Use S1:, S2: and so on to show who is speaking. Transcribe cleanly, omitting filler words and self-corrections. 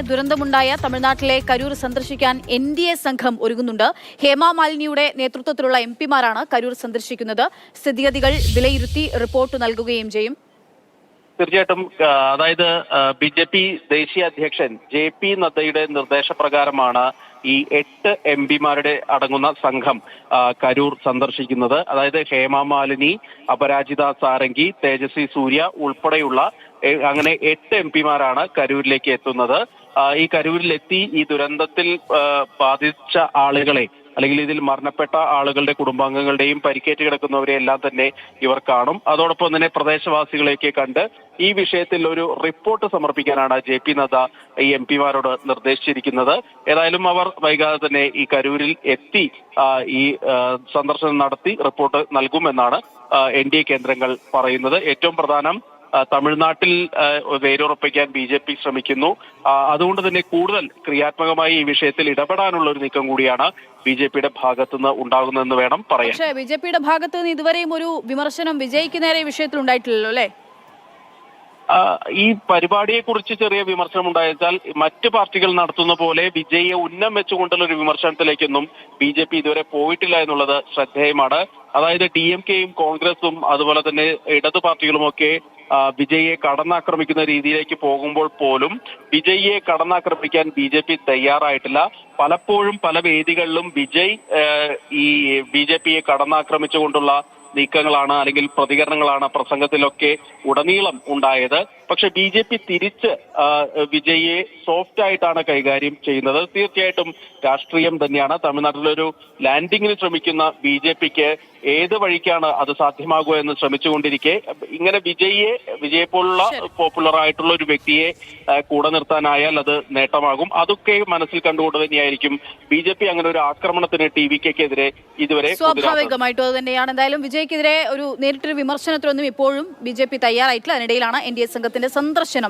S1: ദുരന്തമുണ്ടായ തമിഴ്നാട്ടിലെ കരൂർ സന്ദർശിക്കാൻ NDA സംഘം ഒരുങ്ങുന്നുണ്ട്. ഹേമ മാലിനിയുടെ നേതൃത്വത്തിലുള്ള MP മാരാണ് കരൂർ സന്ദർശിക്കുന്നത്. സ്ഥിതിഗതികൾ വിലയിരുത്തി റിപ്പോർട്ട് നൽകുകയും ചെയ്യും.
S2: തീർച്ചയായിട്ടും അതായത് BJP ദേശീയ അധ്യക്ഷൻ JP നദ്ദയുടെ നിർദ്ദേശപ്രകാരമാണ് ഈ 8 MP മാരുടെ അടങ്ങുന്ന സംഘം കരൂർ സന്ദർശിക്കുന്നത്. അതായത് ഹേമ മാലിനി, അപരാജിത സാരംഗി, തേജസ്വി സൂര്യ ഉൾപ്പെടെയുള്ള അങ്ങനെ 8 MP മാരാണ് കരൂരിലേക്ക് എത്തുന്നത്. ഈ കരൂരിലെത്തി ഈ ദുരന്തത്തിൽ ബാധിച്ച ആളുകളെ അല്ലെങ്കിൽ ഇതിൽ മരണപ്പെട്ട ആളുകളുടെ കുടുംബാംഗങ്ങളുടെയും പരിക്കേറ്റ് കിടക്കുന്നവരെ എല്ലാം തന്നെ ഇവർ കാണും. അതോടൊപ്പം തന്നെ പ്രദേശവാസികളെയൊക്കെ കണ്ട് ഈ വിഷയത്തിൽ ഒരു റിപ്പോർട്ട് സമർപ്പിക്കാനാണ് JP നദ്ദ ഈ MP മാരോട് നിർദ്ദേശിച്ചിരിക്കുന്നത്. ഏതായാലും അവർ വൈകാതെ തന്നെ ഈ കരൂരിൽ എത്തി ഈ സന്ദർശനം നടത്തി റിപ്പോർട്ട് നൽകുമെന്നാണ് NDA കേന്ദ്രങ്ങൾ പറയുന്നത്. ഏറ്റവും പ്രധാനം തമിഴ്നാട്ടിൽ വേരുറപ്പിക്കാൻ BJP ശ്രമിക്കുന്നു. അതുകൊണ്ട് തന്നെ കൂടുതൽ ക്രിയാത്മകമായി ഈ വിഷയത്തിൽ ഇടപെടാനുള്ള ഒരു നീക്കം കൂടിയാണ് BJP-യുടെ ഭാഗത്തുനിന്ന് ഉണ്ടാകുന്നതെന്ന് വേണം പറയാൻ.
S1: പക്ഷേ BJP-യുടെ ഭാഗത്ത് നിന്ന് ഇതുവരെയും ഒരു വിമർശനം വിജയ്ക്ക് നേരെ വിഷയത്തിൽ ഉണ്ടായിട്ടില്ലല്ലോ അല്ലേ?
S2: ഈ പരിപാടിയെ കുറിച്ച് ചെറിയ വിമർശനം ഉണ്ടായാൽ മറ്റ് പാർട്ടികൾ നടത്തുന്ന പോലെ വിജയെ ഉന്നം വെച്ചുകൊണ്ടുള്ള ഒരു വിമർശനത്തിലേക്കൊന്നും BJP ഇതുവരെ പോയിട്ടില്ല എന്നുള്ളത് ശ്രദ്ധേയമാണ്. അതായത് DMK-യും കോൺഗ്രസും അതുപോലെ തന്നെ ഇടതു പാർട്ടികളുമൊക്കെ വിജയെ കടന്നാക്രമിക്കുന്ന രീതിയിലേക്ക് പോകുമ്പോൾ പോലും വിജയെ കടന്നാക്രമിക്കാൻ BJP തയ്യാറായിട്ടില്ല. പലപ്പോഴും പല വേദികളിലും വിജയ് ഈ BJP-യെ കടന്നാക്രമിച്ചുകൊണ്ടുള്ള നീക്കങ്ങളാണ് അല്ലെങ്കിൽ പ്രതികരണങ്ങളാണ് പ്രസംഗത്തിലൊക്കെ ഉടനീളം ഉണ്ടായത്. പക്ഷെ BJP തിരിച്ച് വിജയെ സോഫ്റ്റ് ആയിട്ടാണ് കൈകാര്യം ചെയ്യുന്നത്. തീർച്ചയായിട്ടും രാഷ്ട്രീയം തന്നെയാണ്. തമിഴ്നാട്ടിലൊരു ലാൻഡിങ്ങിന് ശ്രമിക്കുന്ന BJP-ക്ക് ഏത് വഴിക്കാണ് അത് സാധ്യമാകുക എന്ന് ശ്രമിച്ചുകൊണ്ടിരിക്കെ ഇങ്ങനെ വിജയെ പോലുള്ള പോപ്പുലർ ആയിട്ടുള്ള ഒരു വ്യക്തിയെ കൂടെ നിർത്താനായാൽ അത് നേട്ടമാകും. അതൊക്കെ മനസ്സിൽ കണ്ടുകൊണ്ട് തന്നെയായിരിക്കും BJP അങ്ങനെ ഒരു ആക്രമണത്തിന് TVK-ക്കെതിരെ ഇതുവരെ
S1: സ്വാഭാവികമായിട്ടും അത് തന്നെയാണ്. എന്തായാലും വിജയ്ക്കെതിരെ ഒരു നേരിട്ടൊരു വിമർശനത്തിനൊന്നും ഇപ്പോഴും BJP തയ്യാറായിട്ടില്ല. അതിനിടയിലാണ് NDA സംഘത്തിന്റെ സന്ദർശനം.